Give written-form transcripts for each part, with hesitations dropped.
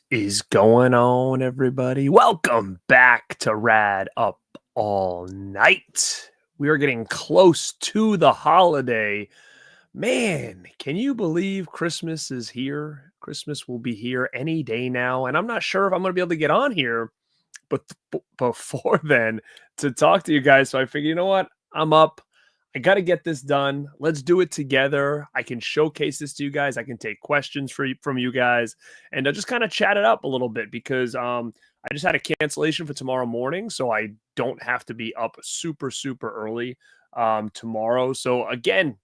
Is going on, everybody? Welcome back to Rad Up All Night. We are getting close to the holiday. Man, can you believe Christmas is here? Christmas will be here any day now, and I'm not sure if I'm going to be able to get on here, but before then to talk to you guys. So I figured, you know what? I'm up. I got to get this done. Let's do it together. I can showcase this to you guys. I can take questions from you guys and just kind of chat it up a little bit because I just had a cancellation for tomorrow morning, so I don't have to be up super early tomorrow. So again,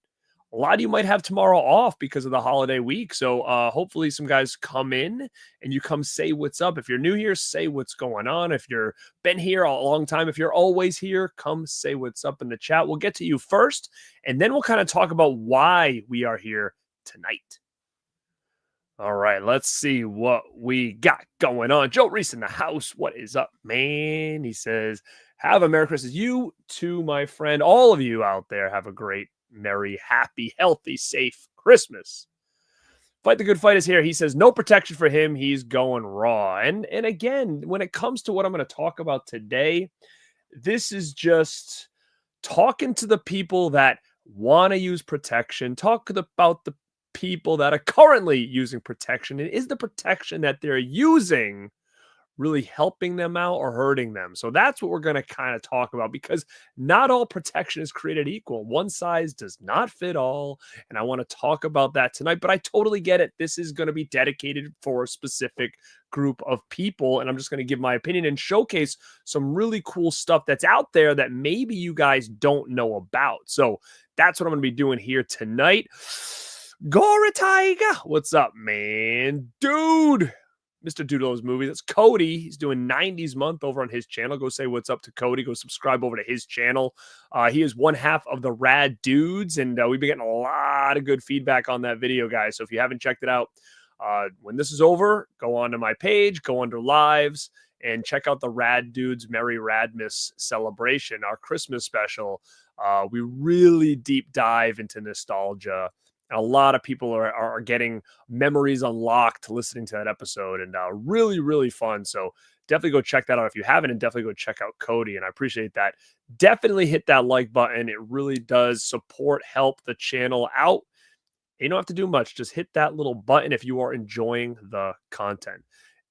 a lot of you might have tomorrow off because of the holiday week. So hopefully some guys come in and you come say what's up. If you're new here, say what's going on. If you're been here a long time, if you're always here, come say what's up in the chat. We'll get to you first, and then we'll kind of talk about why we are here tonight. All right, let's see what we got going on. Joe Reese in the house. What is up, man? He says, have a Merry Christmas. You too, my friend. All of you out there have a great, merry, happy, healthy, safe Christmas. Fight the Good Fight is here. He says, no protection for him. He's going raw. And again, when it comes to what I'm going to talk about today, this is just talking to the people that want to use protection, talk about the people that are currently using protection, and is the protection that they're using really helping them out or hurting them? So that's what we're going to kind of talk about, because not all protection is created equal. One size does not fit all, and I want to talk about that tonight. But I totally get it. This is going to be dedicated for a specific group of people, and I'm just going to give my opinion and showcase some really cool stuff that's out there that maybe you guys don't know about. So that's what I'm going to be doing here tonight. Gora Tiger, what's up, man? Dude, Mr. Doodle's movies. That's Cody. He's doing 90s month over on his channel. Go say what's up to Cody. Go subscribe over to his channel. He is one half of the Rad Dudes, and we've been getting a lot of good feedback on that video, guys. So if you haven't checked it out, when this is over, go on to my page, go under lives, and check out the Rad Dudes Merry Radmas celebration, our Christmas special. We really deep dive into nostalgia. A lot of people are getting memories unlocked listening to that episode, and really fun. So definitely go check that out if you haven't, and definitely go check out Cody. And I appreciate that. Definitely hit that like button. It really does support, help the channel out. You don't have to do much. Just hit that little button if you are enjoying the content.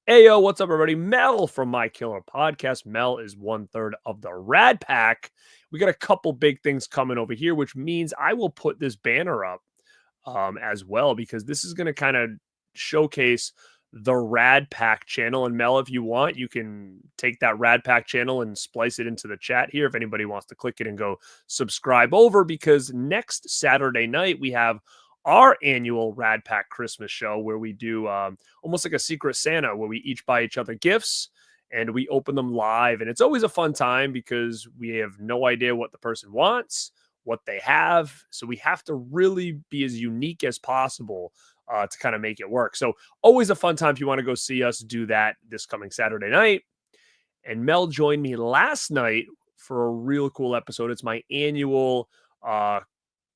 Ayo, what's up, everybody? Mel from My Killer Podcast. Mel is 1/3 of the Rad Pack. We got a couple big things coming over here, which means I will put this banner up as well, because this is going to kind of showcase the Rad Pack channel. And Mel, if you want, you can take that Rad Pack channel and splice it into the chat here if anybody wants to click it and go subscribe over, because next Saturday night we have our annual Rad Pack Christmas show where we do almost like a Secret Santa, where we each buy each other gifts and we open them live. And it's always a fun time because we have no idea what the person wants, what they have. So we have to really be as unique as possible to kind of make it work. So always a fun time if you want to go see us do that this coming Saturday night. And Mel joined me last night for a real cool episode. It's my annual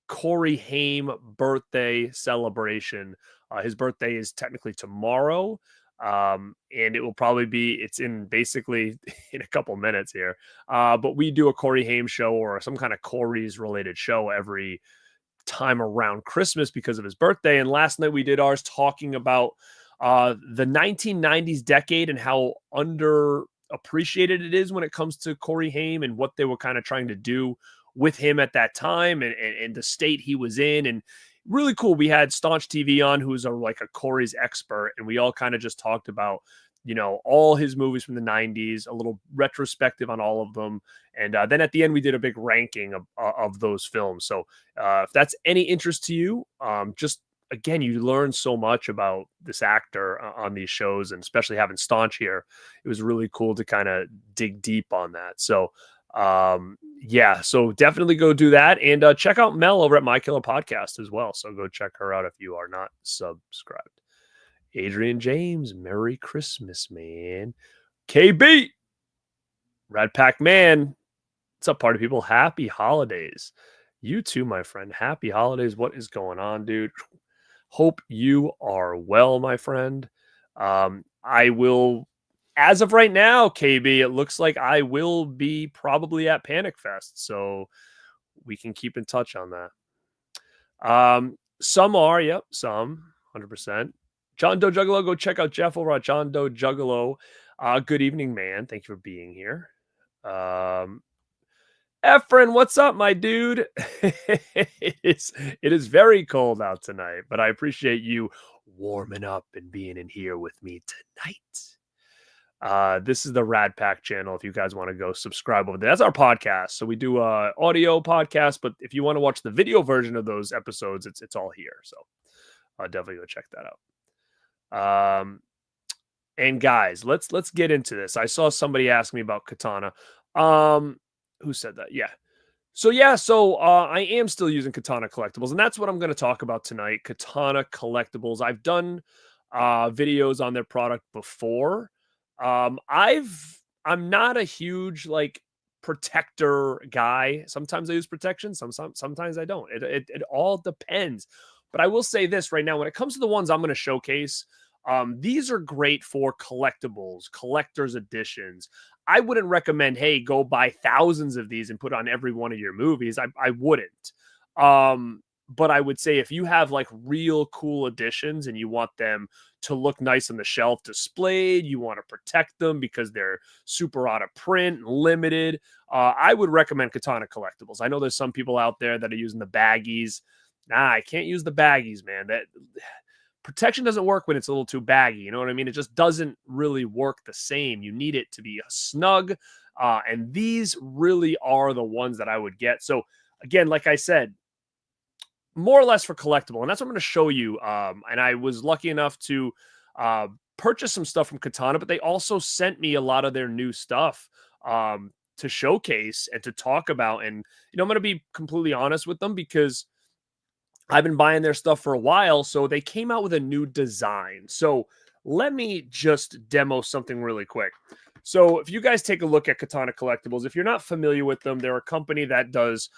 Corey Haim birthday celebration. His birthday is technically tomorrow. And it will probably be, it's in basically in a couple minutes here. But we do a Corey Haim show or some kind of Corey's related show every time around Christmas because of his birthday. And last night we did ours talking about the 1990s decade and how underappreciated it is when it comes to Corey Haim and what they were kind of trying to do with him at that time and the state he was in. And really cool. We had Staunch TV on, who's like a Corey's expert, and we all kind of just talked about, all his movies from the 90s, a little retrospective on all of them. And then at the end, we did a big ranking of those films. So if that's any interest to you, just again, you learn so much about this actor on these shows, and especially having Staunch here, it was really cool to kind of dig deep on that. So yeah, so definitely go do that, and check out Mel over at My Killer Podcast as well. So go check her out if you are not subscribed. Adrian James, Merry Christmas, man. KB, Red Pack Man, what's up, party people? Happy holidays. You too, my friend. Happy holidays. What is going on, dude? Hope you are well, my friend. I will, as of right now, KB, it looks like I will be probably at Panic Fest. So we can keep in touch on that. Some are, yep, some 100%. John Doe Juggalo, go check out Jeff over at John Doe Juggalo. Good evening, man. Thank you for being here. Efren, what's up, my dude? It is very cold out tonight, but I appreciate you warming up and being in here with me tonight. This is the Rad Pack channel. If you guys want to go subscribe over there, that's our podcast. So we do audio podcast, but if you want to watch the video version of those episodes, it's all here. So definitely go check that out. And guys, let's get into this. I saw somebody ask me about Katana. Who said that? Yeah. So I am still using Katana Collectibles, and that's what I'm going to talk about tonight. Katana Collectibles. I've done videos on their product before. I'm not a huge like protector guy. Sometimes I use protection, sometimes I don't. It all depends. But I will say this right now, when it comes to the ones I'm going to showcase, these are great for collectibles, collector's editions. I wouldn't recommend, hey, go buy thousands of these and put on every one of your movies. I wouldn't. But I would say if you have like real cool editions and you want them to look nice on the shelf displayed, you want to protect them because they're super out of print, limited, I would recommend Katana Collectibles. I know there's some people out there that are using the baggies. Nah, I can't use the baggies, man. That protection doesn't work when it's a little too baggy. You know what I mean? It just doesn't really work the same. You need it to be snug. And these really are the ones that I would get. So again, like I said, more or less for collectible. And that's what I'm going to show you. And I was lucky enough to purchase some stuff from Katana, but they also sent me a lot of their new stuff to showcase and to talk about. And, you know, I'm going to be completely honest with them because I've been buying their stuff for a while. So they came out with a new design. So let me just demo something really quick. So if you guys take a look at Katana Collectibles, if you're not familiar with them, they're a company that does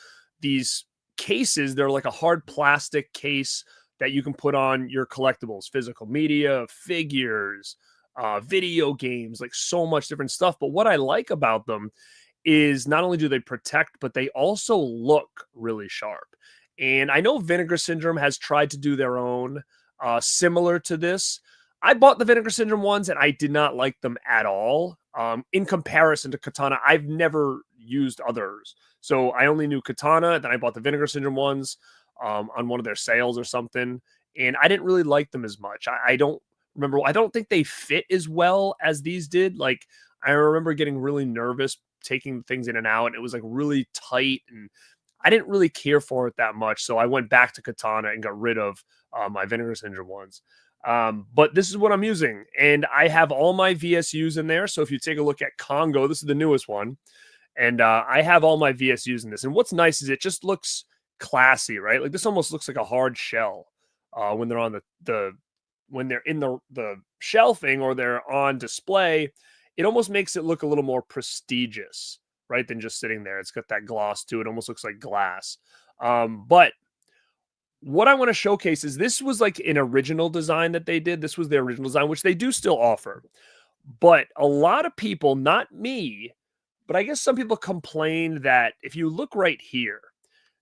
these cases. They're like a hard plastic case that you can put on your collectibles, physical media, figures, video games, like so much different stuff. But what I like about them is not only do they protect, but they also look really sharp. And I know Vinegar Syndrome has tried to do their own similar to this. I bought the Vinegar Syndrome ones and I did not like them at all. In comparison to Katana, I've never used others. So I only knew Katana, then I bought the Vinegar Syndrome ones on one of their sales or something. And I didn't really like them as much. I don't remember. I don't think they fit as well as these did. Like I remember getting really nervous taking things in and out. It was like really tight and I didn't really care for it that much. So I went back to Katana and got rid of my Vinegar Syndrome ones. But this is what I'm using. And I have all my VSUs in there. So if you take a look at Congo, this is the newest one. And I have all my VSUs in this. And what's nice is it just looks classy, right? Like this almost looks like a hard shell when they're on when they're in the shelving or they're on display. It almost makes it look a little more prestigious, right, than just sitting there. It's got that gloss to it. Almost looks like glass. But what I want to showcase is this was like an original design that they did. This was their original design, which they do still offer. But a lot of people, not me, but I guess some people complained that if you look right here,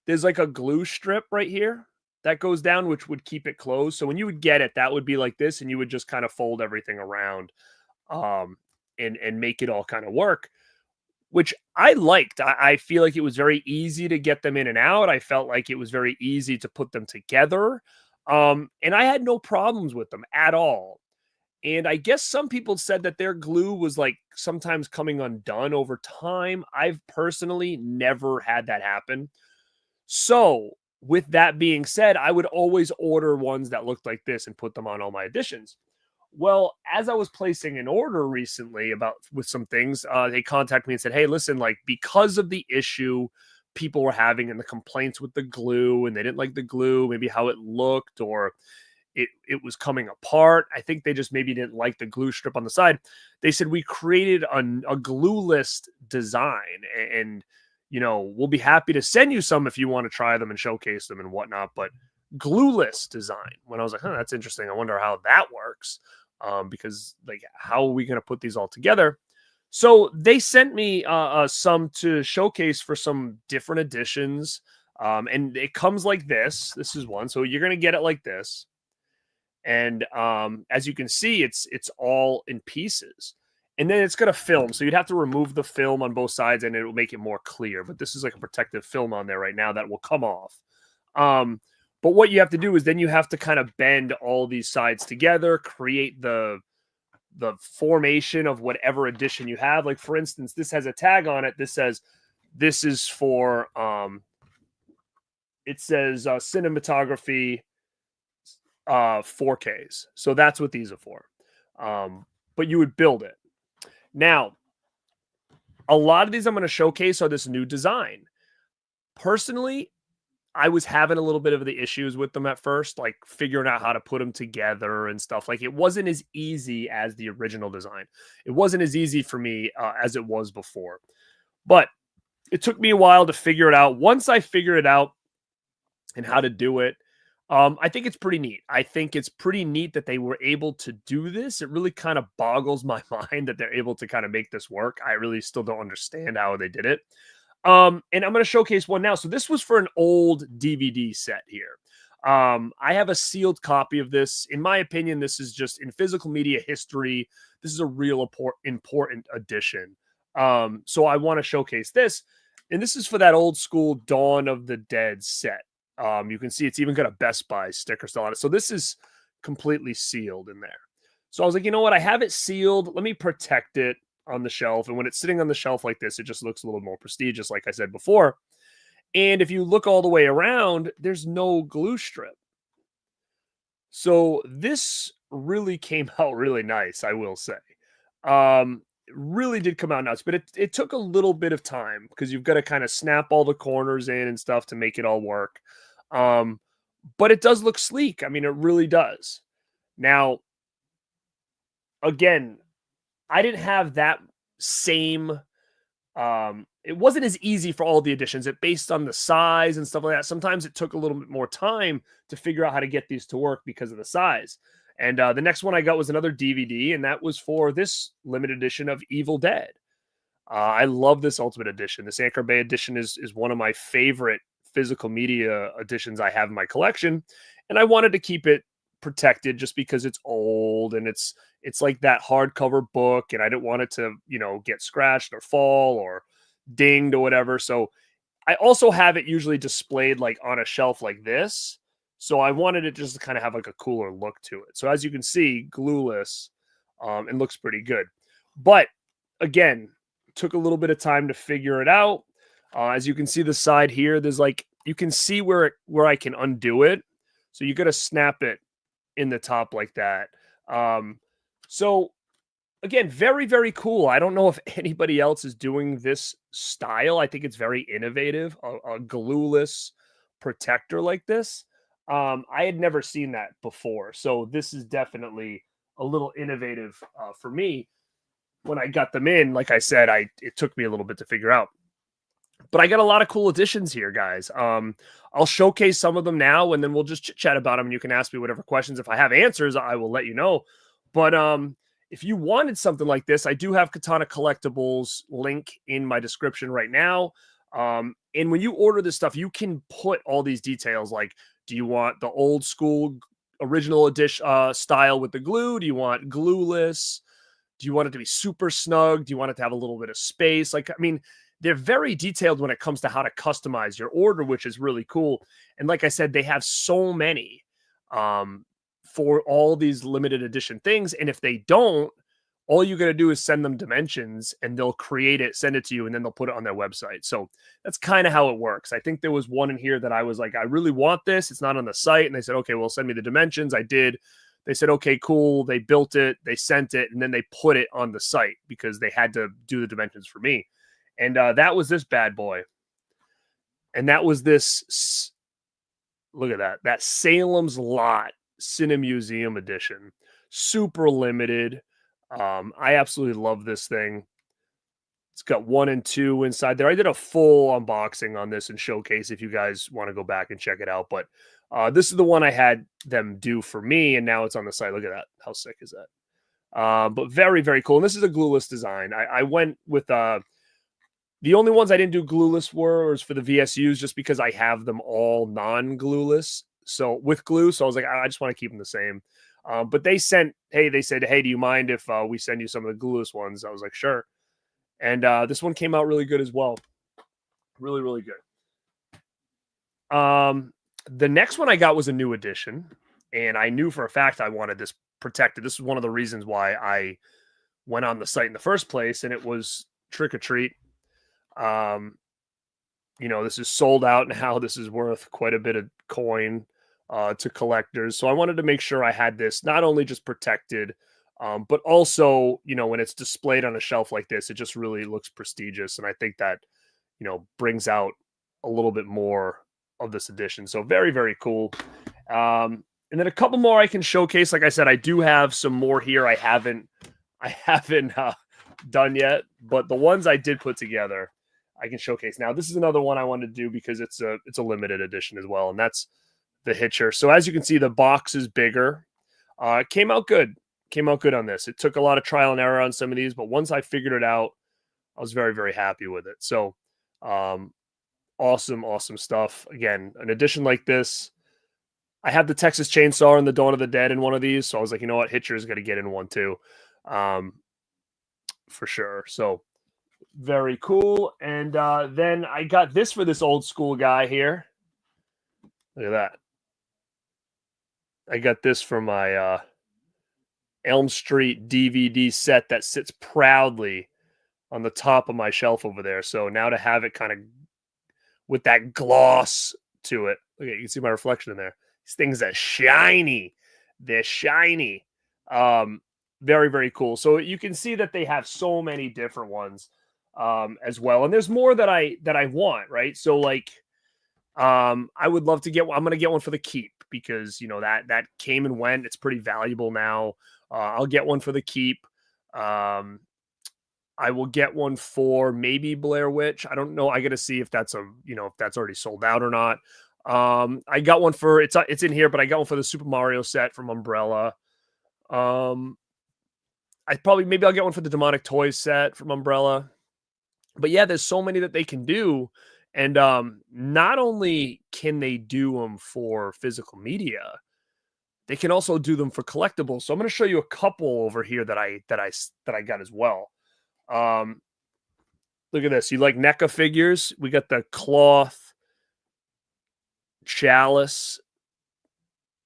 there's like a glue strip right here that goes down, which would keep it closed. So when you would get it, that would be like this, and you would just kind of fold everything around and make it all kind of work, which I liked. I feel like it was very easy to get them in and out. I felt like it was very easy to put them together. And I had no problems with them at all. And I guess some people said that their glue was like sometimes coming undone over time. I've personally never had that happen. So with that being said, I would always order ones that looked like this and put them on all my editions. Well, as I was placing an order recently with some things, they contacted me and said, hey, listen, like because of the issue people were having and the complaints with the glue and they didn't like the glue, maybe how it looked or it was coming apart. I think they just maybe didn't like the glue strip on the side. They said, we created a glueless design and, you know, we'll be happy to send you some if you want to try them and showcase them and whatnot, but glueless design. When I was like, that's interesting. I wonder how that works. because like, how are we going to put these all together? So they sent me some to showcase for some different editions. And it comes like this. This is one. So you're going to get it like this. And as you can see, it's all in pieces. And then it's going to film. So you'd have to remove the film on both sides and it will make it more clear. But this is like a protective film on there right now that will come off. But what you have to do is then you have to kind of bend all these sides together, create the formation of whatever edition you have. Like for instance, this has a tag on it. This says this is for it says cinematography 4Ks. So that's what these are for. But you would build it. Now, a lot of these I'm going to showcase are this new design. Personally, I was having a little bit of the issues with them at first, like figuring out how to put them together and stuff. Like it wasn't as easy as the original design. It wasn't as easy for me as it was before. But it took me a while to figure it out. Once I figured it out and how to do it, I think it's pretty neat. I think it's pretty neat that they were able to do this. It really kind of boggles my mind that they're able to kind of make this work. I really still don't understand how they did it. And I'm going to showcase one now. So this was for an old DVD set here. I have a sealed copy of this. In my opinion, this is just in physical media history. This is a real important edition. So I want to showcase this. And this is for that old school Dawn of the Dead set. You can see it's even got a Best Buy sticker still on it. So this is completely sealed in there. So I was like, you know what? I have it sealed. Let me protect it on the shelf. And when it's sitting on the shelf like this, it just looks a little more prestigious, like I said before. And if you look all the way around, there's no glue strip. So this really came out really nice, I will say. It really did come out nice, but it took a little bit of time because you've got to kind of snap all the corners in and stuff to make it all work. But it does look sleek. I mean, it really does. Now, again, I didn't have that same it wasn't as easy for all the editions. It based on the size and stuff like that. Sometimes it took a little bit more time to figure out how to get these to work because of the size. And the next one I got was another DVD, and that was for this limited edition of Evil Dead. I love this Ultimate Edition. This Anchor Bay edition is one of my favorite physical media editions I have in my collection, and I wanted to keep it protected just because it's old and it's like that hardcover book, and I didn't want it to, get scratched or fall or dinged or whatever. So I also have it usually displayed like on a shelf like this. So I wanted it just to kind of have like a cooler look to it. So as you can see, glueless, it looks pretty good. But again, took a little bit of time to figure it out. As you can see the side here, there's like, you can see where I can undo it. So you got to snap it in the top like that. So again, very, very cool. I don't know if anybody else is doing this style. I think it's very innovative, a glueless protector like this. I had never seen that before. So this is definitely a little innovative for me. When I got them in, like I said, it took me a little bit to figure out. But I got a lot of cool additions here, guys. I'll showcase some of them now, and then we'll just chit chat about them. And you can ask me whatever questions. If I have answers, I will let you know. But if you wanted something like this, I do have Katana Collectibles link in my description right now. And when you order this stuff, you can put all these details. Like, do you want the old school original edition style with the glue? Do you want glueless? Do you want it to be super snug? Do you want it to have a little bit of space? Like, I mean, they're very detailed when it comes to how to customize your order, which is really cool. And like I said, they have so many for all these limited edition things. And if they don't, all you got to do is send them dimensions and they'll create it, send it to you, and then they'll put it on their website. So that's kind of how it works. I think there was one in here that I was like, I really want this. It's not on the site. And they said, okay, well, send me the dimensions. I did. They said, okay, cool. They built it, they sent it, and then they put it on the site because they had to do the dimensions for me. And that was this bad boy. And that was this, look at that, that Salem's Lot Cinemuseum edition. Super limited. I absolutely love this thing. It's got 1 and 2 inside there. I did a full unboxing on this and showcase if you guys want to go back and check it out. But this is the one I had them do for me, and now it's on the site. Look at that. How sick is that? But very, very cool. And this is a glueless design. I went with the only ones I didn't do glueless was for the VSUs, just because I have them all non-glueless. So with glue, so I was like, I just want to keep them the same. But they said, hey, do you mind if we send you some of the glueless ones? I was like, sure. And this one came out really good as well. Really, really good. The next one I got was a new edition, and I knew for a fact I wanted this protected. This is one of the reasons why I went on the site in the first place, and it was Trick or Treat. This is sold out now. This is worth quite a bit of coin to collectors. So I wanted to make sure I had this not only just protected, but also, when it's displayed on a shelf like this, it just really looks prestigious. And I think that, brings out a little bit more of this edition. So very, very cool. And then a couple more I can showcase. Like I said, I do have some more here I haven't done yet, but the ones I did put together, I can showcase now. This is another one I wanted to do because it's a limited edition as well, and that's the Hitcher. So as you can see, the box is bigger. It came out good. Came out good on this. It took a lot of trial and error on some of these, but once I figured it out, I was very, very happy with it. So awesome stuff. Again, an edition like this. I have the Texas Chainsaw and the Dawn of the Dead in one of these, so I was like, you know what, Hitcher's going to get in one too, for sure. So very cool. And then I got this for this old school guy here. Look at that. I got this for my Elm Street DVD set that sits proudly on the top of my shelf over there. So now to have it kind of with that gloss to it. Look, you can see my reflection in there. These things are shiny. They're shiny. Very, very cool. So you can see that they have so many different ones as well. And there's more that I want, right? So like I would love to get one. I'm gonna get one for the keep because that came and went. It's pretty valuable now. I'll get one for the keep. I will get one for maybe Blair Witch. I don't know. I got to see if that's if that's already sold out or not. I got one for it's in here, but I got one for the Super Mario set from Umbrella. Maybe I'll get one for the Demonic Toys set from Umbrella. But yeah, there's so many that they can do, and not only can they do them for physical media, they can also do them for collectibles. So I'm going to show you a couple over here that I got as well. Look at this. You like NECA figures? We got the cloth chalice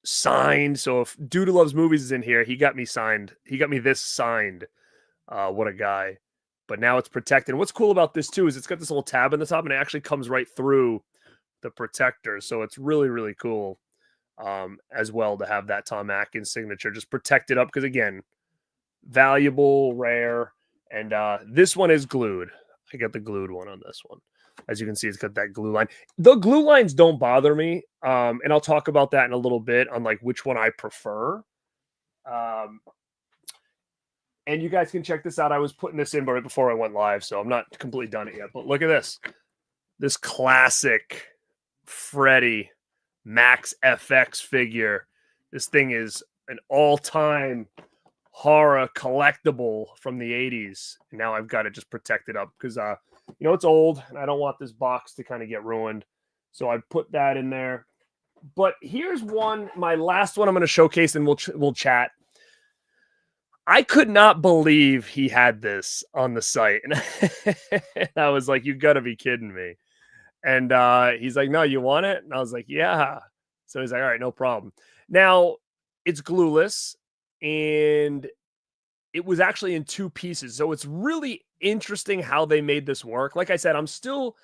signed. So if Dude Who Loves Movies is in here, he got me signed. He got me this signed. What a guy. But now it's protected. And what's cool about this too is it's got this little tab in the top and it actually comes right through the protector. So it's really, really cool as well to have that Tom Atkins signature just protected up. Because again, valuable, rare. And this one is glued. I got the glued one on this one. As you can see, it's got that glue line. The glue lines don't bother me. And I'll talk about that in a little bit on like which one I prefer. And you guys can check this out. I was putting this in right before I went live, so I'm not completely done it yet. But look at this. This classic Freddy Max FX figure. This thing is an all-time horror collectible from the 80s. And now I've got it just protected up because, it's old and I don't want this box to kind of get ruined. So I put that in there. But here's one, my last one I'm going to showcase and we'll chat. I could not believe he had this on the site. And I was like, you got to be kidding me. And he's like, no, you want it? And I was like, yeah. So he's like, all right, no problem. Now, it's glueless, and it was actually in two pieces. So it's really interesting how they made this work. Like I said, I'm still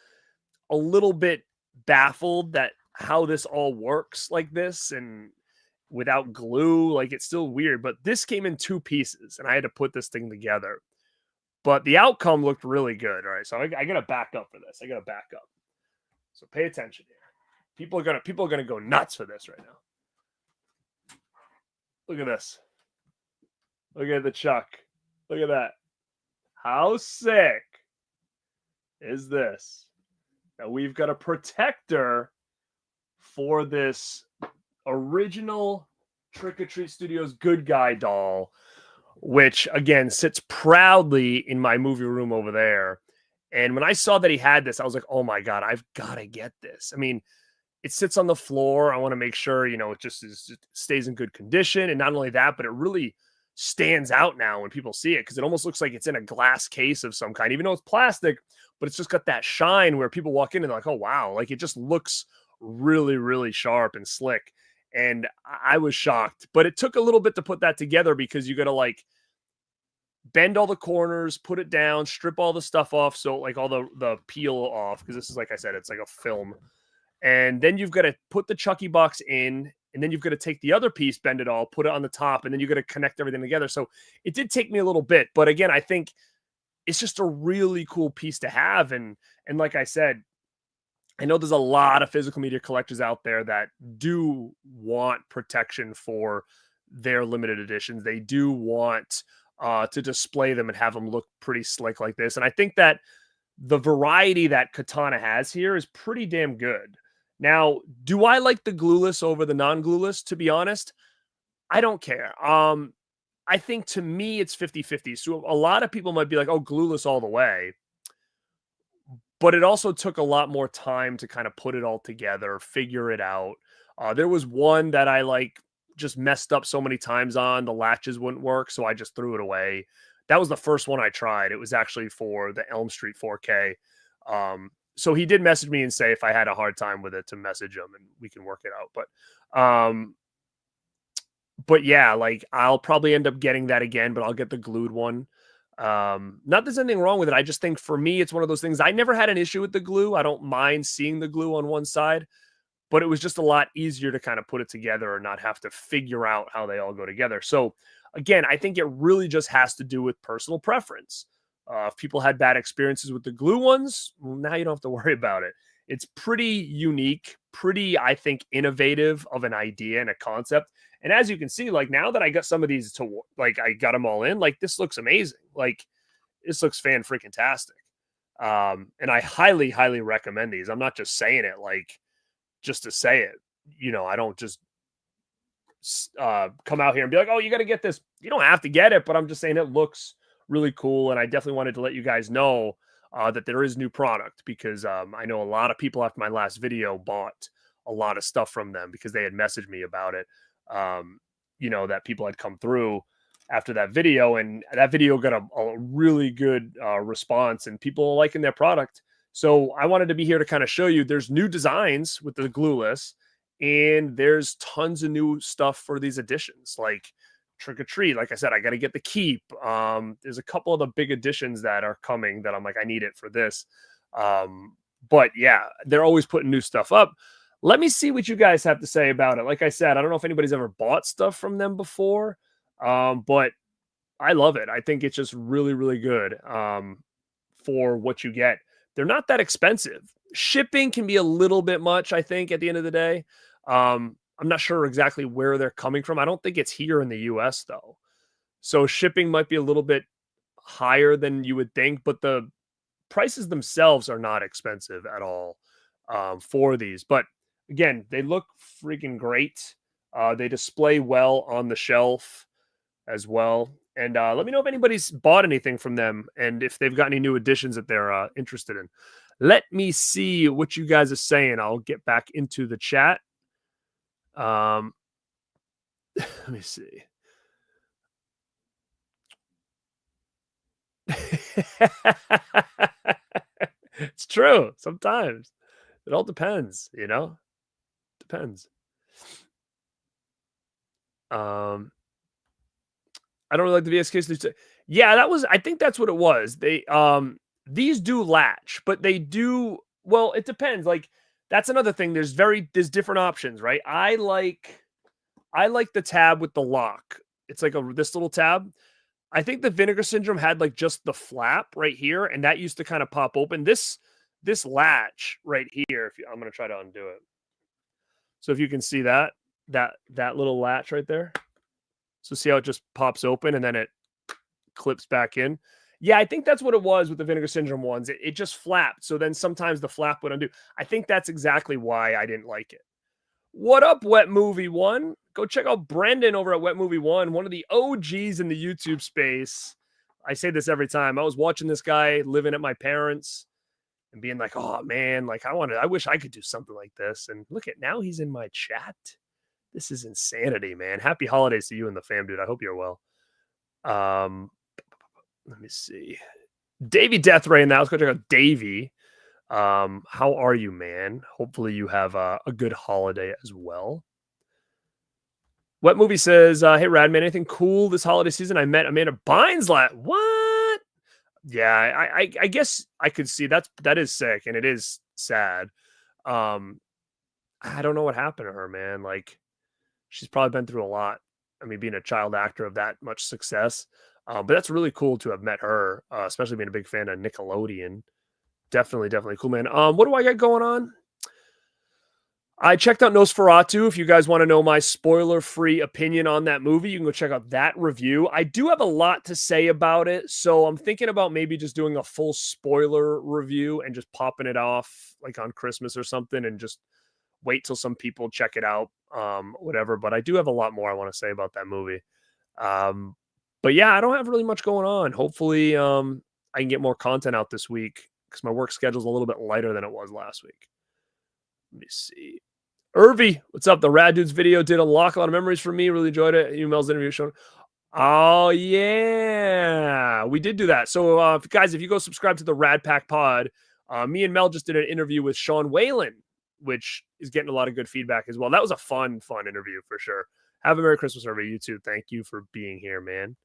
a little bit baffled that how this all works like this and without glue. Like, it's still weird, but this came in two pieces and I had to put this thing together. But the outcome looked really good. All right, so I got to back up for this. I got to back up. So pay attention here. People are gonna go nuts for this right now. Look at this. Look at the Chuck. Look at that. How sick is this? Now we've got a protector for this original Trick or Treat Studios Good Guy doll. which again sits proudly in my movie room over there. And when I saw that he had this, I was like, oh my God, I've got to get this. I mean, it sits on the floor. I want to make sure, it just it stays in good condition. And not only that, but it really stands out now when people see it because it almost looks like it's in a glass case of some kind, even though it's plastic, but it's just got that shine where people walk in and they're like, oh, wow. Like it just looks really, really sharp and slick. And I was shocked, but it took a little bit to put that together because you got to like bend all the corners, put it down, strip all the stuff off. So like all the peel off, because this is, like I said, it's like a film. And then you've got to put the Chucky box in, and then you've got to take the other piece, bend it all, put it on the top, and then you've got to connect everything together. So it did take me a little bit, but again, I think it's just a really cool piece to have. And like I said, I know there's a lot of physical media collectors out there that do want protection for their limited editions. They do want to display them and have them look pretty slick like this. And I think that the variety that Katana has here is pretty damn good. Now, do I like the glueless over the non-glueless? To be honest, I don't care. I think to me, it's 50-50. So a lot of people might be like, oh, glueless all the way. But it also took a lot more time to kind of put it all together, figure it out. There was one that I like just messed up so many times on. The latches wouldn't work, so I just threw it away. That was the first one I tried. It was actually for the Elm Street 4K. So he did message me and say if I had a hard time with it to message him and we can work it out. But yeah, like I'll probably end up getting that again, but I'll get the glued one. Not there's anything wrong with it. I just think for me, it's one of those things. I never had an issue with the glue. I don't mind seeing the glue on one side, but it was just a lot easier to kind of put it together and not have to figure out how they all go together. So again, I think it really just has to do with personal preference. If people had bad experiences with the glue ones, well, now you don't have to worry about it. It's pretty unique, pretty, I think, innovative of an idea and a concept. And as you can see, like now that I got some of these to like, I got them all in, like this looks amazing. Like this looks fan-freaking-tastic. And I highly, highly recommend these. I'm not just saying it like just to say it. I don't just come out here and be like, oh, you got to get this. You don't have to get it, but I'm just saying it looks really cool. And I definitely wanted to let you guys know that there is new product because I know a lot of people after my last video bought a lot of stuff from them because they had messaged me about it. That people had come through after that video, and that video got a really good response and people are liking their product. So I wanted to be here to kind of show you there's new designs with the glueless and there's tons of new stuff for these editions like Trick or Treat. Like I said, I got to get the Keep. There's a couple of the big editions that are coming that I'm like, I need it for this. But yeah, they're always putting new stuff up. Let me see what you guys have to say about it. Like I said, I don't know if anybody's ever bought stuff from them before, but I love it. I think it's just really, really good for what you get. They're not that expensive. Shipping can be a little bit much, I think, at the end of the day. I'm not sure exactly where they're coming from. I don't think it's here in the US, though. So shipping might be a little bit higher than you would think, but the prices themselves are not expensive at all for these. But again, they look freaking great. They display well on the shelf as well. And let me know if anybody's bought anything from them and if they've got any new additions that they're interested in. Let me see what you guys are saying. I'll get back into the chat. Let me see. It's true. Sometimes it all depends, depends. I don't really like the VSK. Yeah, I think that's what it was. They these do latch, but they do, well, it depends. Like that's another thing. There's different options, right? I like the tab with the lock. It's like this little tab. I think the Vinegar Syndrome had like just the flap right here, and that used to kind of pop open. This latch right here, I'm gonna try to undo it. So if you can see that little latch right there. So see how it just pops open and then it clips back in. Yeah, I think that's what it was with the Vinegar Syndrome ones. It just flapped. So then sometimes the flap would undo. I think that's exactly why I didn't like it. What up, Wet Movie One? Go check out Brendan over at Wet Movie One of the OGs in the YouTube space. I say this every time. I was watching this guy living at my parents' and being like, "Oh man, like I wish I could do something like this." And look at now he's in my chat. This is insanity, man. Happy holidays to you and the fam, dude. I hope you're well. Um, let me see. Davey Deathray in the house. Go check out Davey. How are you, man? Hopefully you have a good holiday as well. What movie says, "Hey, Radman, anything cool this holiday season? I met Amanda Bynes last." What? Yeah, I guess I could see that is sick and it is sad. Um, I don't know what happened to her, man. Like, she's probably been through a lot. I mean, being a child actor of that much success. But that's really cool to have met her, especially being a big fan of Nickelodeon. Definitely, definitely cool, man. What do I got going on? I checked out Nosferatu. If you guys want to know my spoiler-free opinion on that movie, you can go check out that review. I do have a lot to say about it, so I'm thinking about maybe just doing a full spoiler review and just popping it off like on Christmas or something and just wait till some people check it out, whatever. But I do have a lot more I want to say about that movie. Um, but yeah, I don't have really much going on. Hopefully, I can get more content out this week because my work schedule is a little bit lighter than it was last week. Let me see. Irvy, what's up? The Rad Dudes video did unlock a lot of memories for me. Really enjoyed it. Emails, interview, shown. Oh yeah, we did do that. So, guys, if you go subscribe to the Rad Pack Pod, me and Mel just did an interview with Sean Whalen, which is getting a lot of good feedback as well. That was a fun interview for sure. Have a Merry Christmas, Irvy. You too. Thank you for being here, man.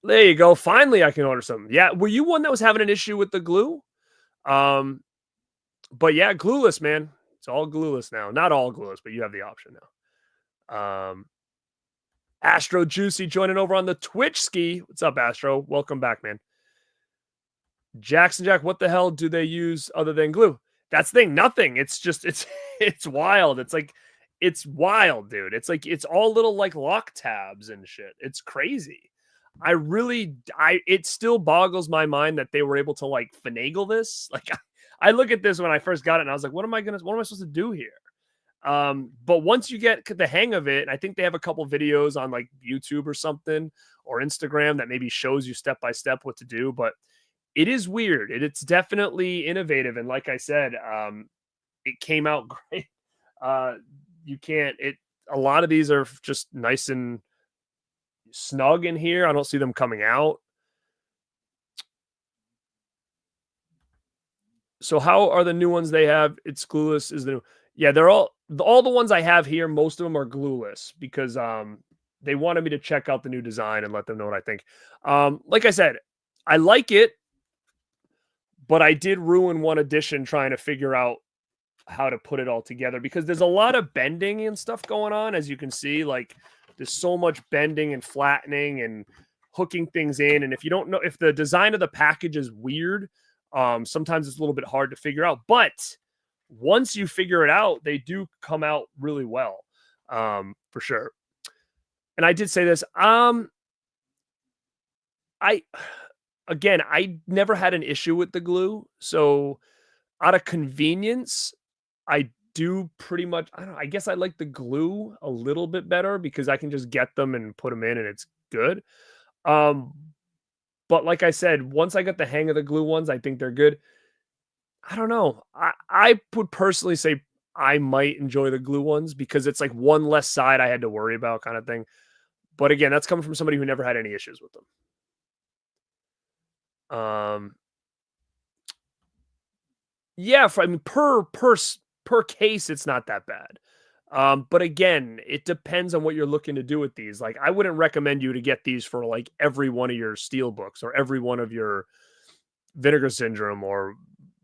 There you go. Finally, I can order something. Yeah, were you one that was having an issue with the glue? Um, but yeah, Glueless, man. It's all Glueless now. Not all Glueless, but you have the option now. Astro Juicy joining over on the Twitch ski. What's up, Astro? Welcome back, man. Jackson Jack, what the hell do they use other than glue? That's the thing, nothing. It's just it's wild. It's wild, dude. It's like it's all little like lock tabs and shit. It's crazy. It still boggles my mind that they were able to like finagle this. Like I look at this when I first got it and I was like, what am I supposed to do here? But once you get the hang of it, and I think they have a couple videos on like YouTube or something or Instagram that maybe shows you step by step what to do. But it is weird. It's definitely innovative, and like I said, it came out great. You can't. It a lot of these are just nice and snug in here. I don't see them coming out. So how are the new ones they have? It's Glueless is the new. Yeah, they're all the ones I have here. Most of them are Glueless because they wanted me to check out the new design and let them know what I think. Like I said, I like it, but I did ruin one edition trying to figure out how to put it all together because there's a lot of bending and stuff going on, as you can see. Like there's so much bending and flattening and hooking things in, and if you don't know if the design of the package is weird, sometimes it's a little bit hard to figure out. But once you figure it out, they do come out really well, for sure. And I did say this. I again, I never had an issue with the glue, so out of convenience, I do pretty much. I don't know, I guess I like the glue a little bit better because I can just get them and put them in, and it's good. Um, but like I said, once I got the hang of the glue ones, I think they're good. I don't know. I would personally say I might enjoy the glue ones because it's like one less side I had to worry about, kind of thing. But again, that's coming from somebody who never had any issues with them. Yeah, I mean per case, it's not that bad. But again, it depends on what you're looking to do with these. Like, I wouldn't recommend you to get these for like every one of your steel books or every one of your Vinegar Syndrome or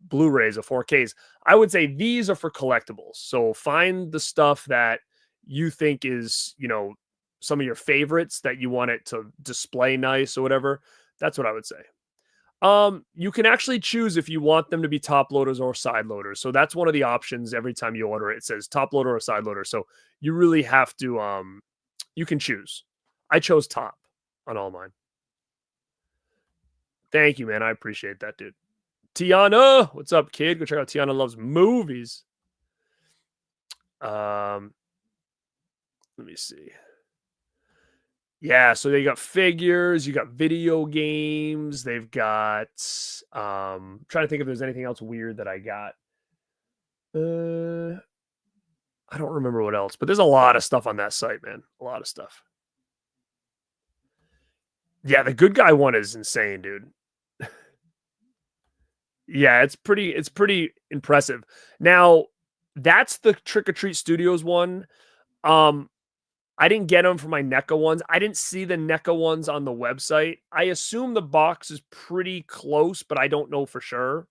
Blu-rays or 4Ks. I would say these are for collectibles. So find the stuff that you think is, some of your favorites that you want it to display nice or whatever. That's what I would say. You can actually choose if you want them to be top loaders or side loaders. So that's one of the options every time you order it. It says top loader or side loader. So you really have to you can choose. I chose top on all mine. Thank you, man. I appreciate that, dude. Tiana, what's up, kid? Go check out Tiana Loves Movies. Um, let me see. Yeah, so they got figures, you got video games, they've got trying to think if there's anything else weird that I got. Uh I don't remember what else, but there's a lot of stuff on that site, man. A lot of stuff. Yeah, the good guy one is insane, dude. Yeah, it's pretty impressive. Now, that's the Trick or Treat Studios one. Um, I didn't get them for my NECA ones. I didn't see the NECA ones on the website. I assume the box is pretty close, but I don't know for sure.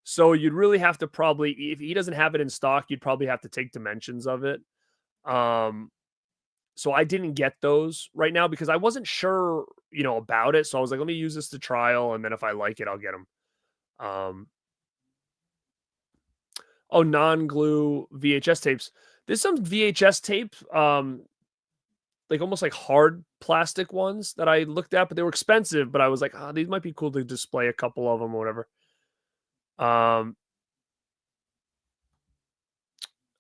So you'd really have to probably, if he doesn't have it in stock, you'd probably have to take dimensions of it. Um, so I didn't get those right now because I wasn't sure, about it. So I was like, let me use this to trial, and then if I like it, I'll get them. Um, oh, non-glue VHS tapes. There's some VHS tape, like almost like hard plastic ones that I looked at, but they were expensive. But I was like, these might be cool to display a couple of them or whatever. Um,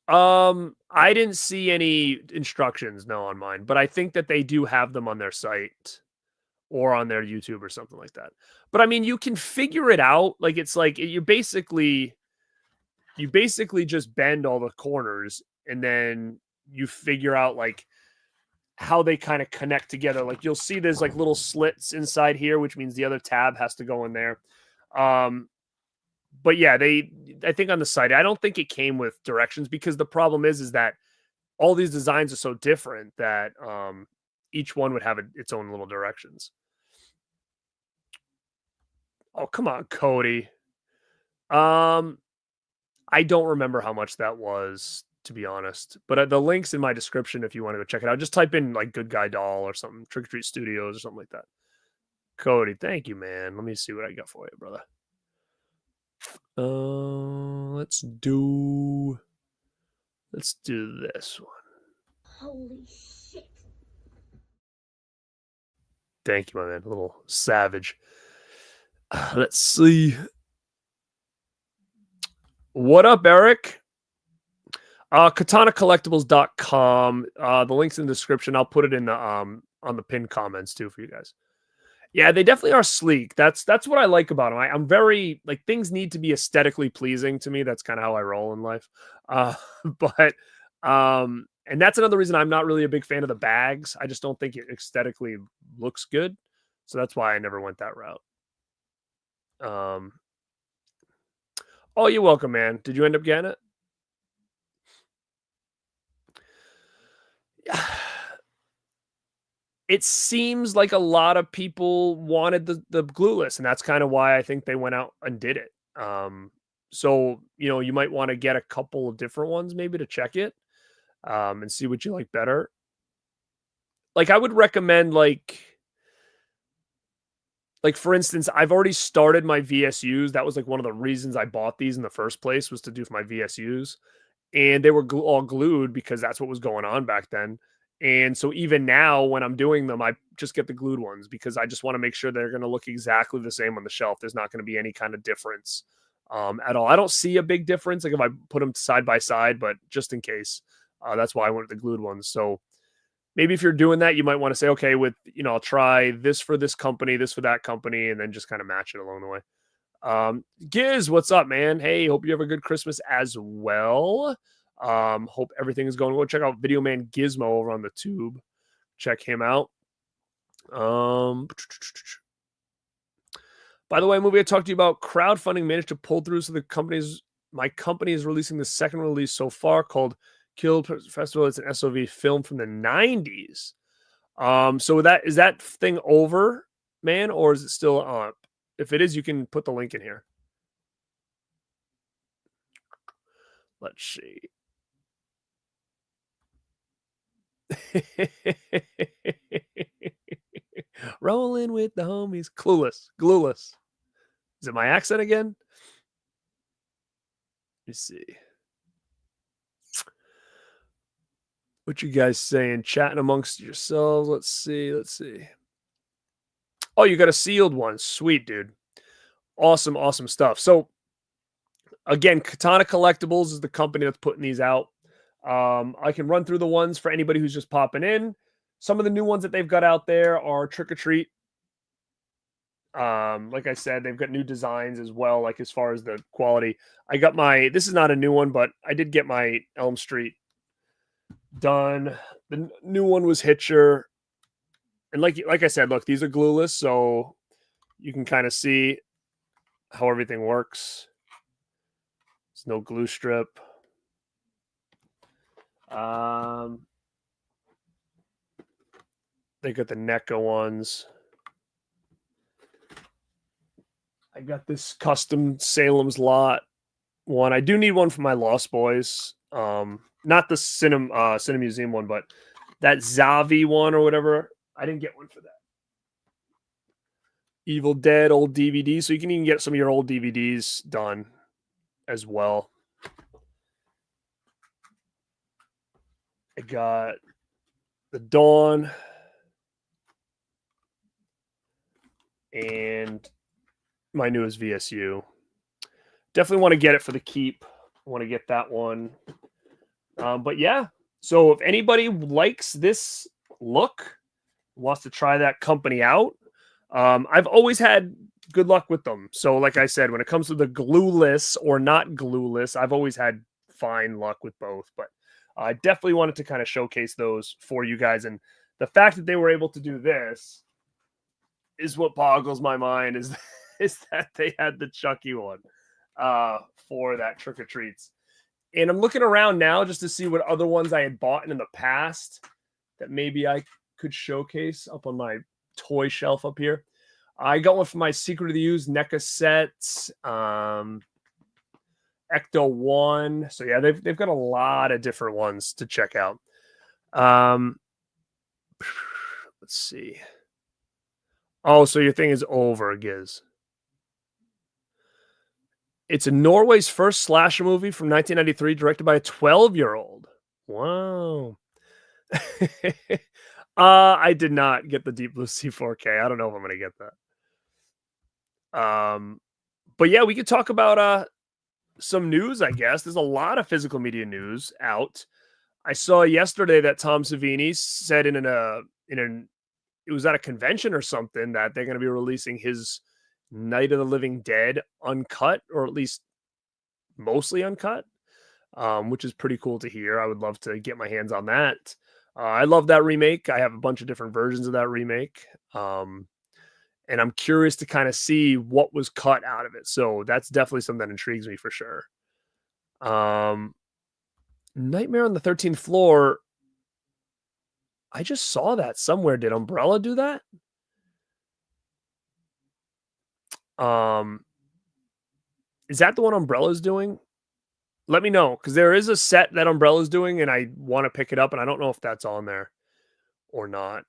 I didn't see any instructions, no, on mine, but I think that they do have them on their site or on their YouTube or something like that. But I mean, you can figure it out. Like it's like you basically just bend all the corners and then you figure out like how they kind of connect together. Like you'll see there's like little slits inside here, which means the other tab has to go in there. Um, but yeah, I think on the site, I don't think it came with directions because the problem is that all these designs are so different that each one would have its own little directions. Oh, come on, Cody. Um, I don't remember how much that was, to be honest. But the link's in my description if you want to go check it out. Just type in like Good Guy Doll or something, Trick or Treat Studios or something like that. Cody, thank you, man. Let me see what I got for you, brother. Let's do this one. Holy shit. Thank you, my man. A little savage. Let's see. What up, Eric? KatanaCollectibles.com. The link's in the description. I'll put it in the on the pinned comments too for you guys. Yeah, they definitely are sleek. That's what I like about them. I'm very like things need to be aesthetically pleasing to me. That's kind of how I roll in life. Uh, but and that's another reason I'm not really a big fan of the bags. I just don't think it aesthetically looks good. So that's why I never went that route. Oh, you're welcome, man. Did you end up getting it? It seems like a lot of people wanted the Glueless, and that's kind of why I think they went out and did it. So you might want to get a couple of different ones maybe to check it, and see what you like better. Like I would recommend like for instance, I've already started my VSUs. That was like one of the reasons I bought these in the first place was to do for my VSUs, and they were all glued because that's what was going on back then. And so even now, when I'm doing them, I just get the glued ones because I just want to make sure they're going to look exactly the same on the shelf. There's not going to be any kind of difference at all. I don't see a big difference, like if I put them side by side, but just in case, that's why I went with the glued ones. So maybe if you're doing that, you might want to say, okay, I'll try this for this company, this for that company, and then just kind of match it along the way. Giz, what's up, man? Hey, hope you have a good Christmas as well. Hope everything is going well. Check out Video Man Gizmo over on the tube. Check him out. By the way, a movie I talked to you about, crowdfunding managed to pull through, so my company is releasing the second release so far called Kill Festival. It's an SOV film from the 90s. So is that thing over, man, or is it still on? If it is, you can put the link in here. Let's see. Rolling with the homies. Glueless. Is it my accent again? Let me see. What you guys saying? Chatting amongst yourselves. Let's see. Oh, you got a sealed one. Sweet, dude. Awesome stuff. So again, Katana Collectibles is the company that's putting these out. I can run through the ones for anybody who's just popping in. Some of the new ones that they've got out there are Trick or Treat. Like I said, they've got new designs as well, like as far as the quality. I got my, this is not a new one, but I did get my Elm Street done. The new one was Hitcher. And like I said, look, these are glueless, so you can kind of see how everything works. There's no glue strip. They got the NECA ones. I got this custom Salem's Lot one. I do need one for my Lost Boys. Not the Cinema Museum one, but that Zavi one or whatever. I didn't get one for that. Evil Dead old DVD, so you can even get some of your old DVDs done as well. I got the Dawn and my newest VSU. Definitely want to get it for the keep. I want to get that one. But yeah, so if anybody likes this look, wants to try that company out, I've always had good luck with them. So like I said, when it comes to the glueless or not glueless, I've always had fine luck with both. But I definitely wanted to kind of showcase those for you guys. And the fact that they were able to do this is what boggles my mind, is that they had the Chucky one for that Trick or Treats. And I'm looking around now just to see what other ones I had bought in the past that maybe I could showcase up on my toy shelf up here. I got one for my Secret of the Used NECA sets, Ecto 1. So yeah, they've got a lot of different ones to check out. Let's see. Oh, so your thing is over, Giz. It's a Norway's first slasher movie from 1993, directed by a 12-year-old. Wow. I did not get the Deep Blue Sea 4K. I don't know if I'm going to get that. But yeah, we could talk about some news, I guess. There's a lot of physical media news out. I saw yesterday that Tom Savini said it was at a convention or something, that they're going to be releasing his Night of the Living Dead uncut, or at least mostly uncut, which is pretty cool to hear. I would love to get my hands on that. I love that remake. I have a bunch of different versions of that remake. And I'm curious to kind of see what was cut out of it. So that's definitely something that intrigues me for sure. Nightmare on the 13th Floor. I just saw that somewhere. Did Umbrella do that? Is that the one Umbrella's doing? Let me know, because there is a set that Umbrella's doing, and I want to pick it up, and I don't know if that's on there or not.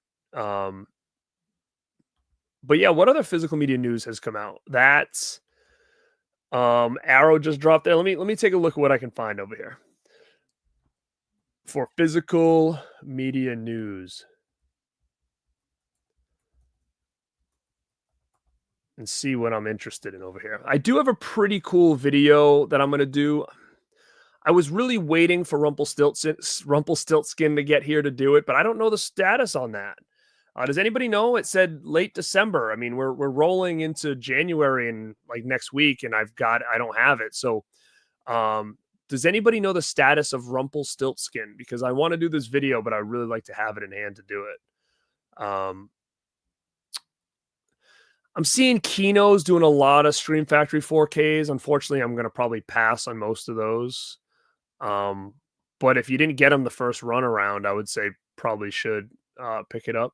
But yeah, what other physical media news has come out? That's Arrow just dropped there. Let me take a look at what I can find over here for physical media news. And see what I'm interested in over here. I do have a pretty cool video that I'm going to do. I was really waiting for Rumpelstiltskin to get here to do it, but I don't know the status on that. Does anybody know? It said late December. I mean, we're rolling into January and like next week, and I don't have it. So, does anybody know the status of Rumpelstiltskin? Because I want to do this video, but I really like to have it in hand to do it. I'm seeing Kino's doing a lot of Stream Factory 4Ks. Unfortunately, I'm going to probably pass on most of those. But if you didn't get them the first run around, I would say probably should pick it up.